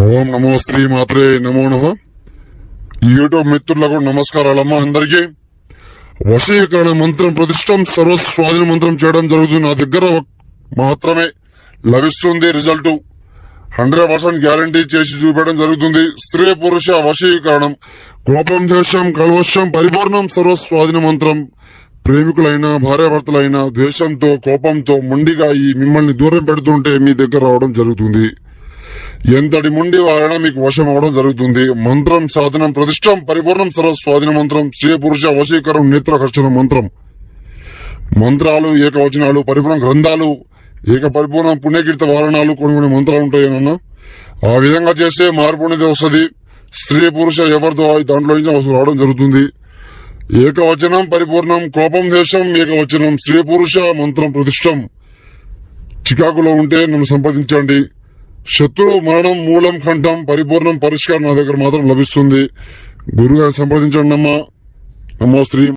ఓం నమో శ్రీ మాత్రే నమో నమః. యూట్యూబ్ మిత్రులకు నమస్కారాలమ్మా. అందరికీ వశీకరణ మంత్రం ప్రతిష్టం సర్వస్వాధీన మంత్రం చేయడం జరుగుతుంది. నా దగ్గర మాత్రమే లభిస్తుంది. రిజల్ట్ 100% గ్యారంటీ చేసి చూపించడం జరుగుతుంది. స్త్రీ పురుష వశీకరణం, కోపం, ద్వేషం, కల్వశం, పరిపూర్ణం సర్వస్వాధీన మంత్రం. ప్రేమికులైనా భార్యాభర్తలైనా ద్వేషంతో కోపంతో మొండిగా మిమ్మల్ని దూరం పెడుతుంటే మీ దగ్గర రావడం జరుగుతుంది. ఎంతటి మొండి వారైనా మీకు వశం అవడం జరుగుతుంది. మంత్రం సాధనం ప్రతిష్టం పరిపూర్ణం సర్వస్వాధీన మంత్రం. స్త్రీ పురుష వశీకరణం నేత్రకర్షణ మంత్రం. మంత్రాలు ఏకవచనాలు, పరిపూర్ణ గ్రంథాలు, ఏక పరిపూర్ణ పుణ్యకీర్త వారణాలు కొన్ని మంత్రాలు ఉంటాయన్న. ఆ విధంగా చేస్తే మార్పు అనేది వస్తుంది. స్త్రీ పురుష ఎవరితో దాంట్లో నుంచి రావడం జరుగుతుంది. ఏకవచనం పరిపూర్ణం, కోపం దేశం ఏకవచనం, స్త్రీ పురుష మంత్రం ప్రతిష్టం. చికాకులో ఉంటే నన్ను సంప్రదించండి. శత్రు మరణం మూలం కంఠం పరిపూర్ణం పరిష్కారం నా దగ్గర మాత్రం లభిస్తుంది. గురుగారు సంప్రదించండి అమ్మా. నమో శ్రీ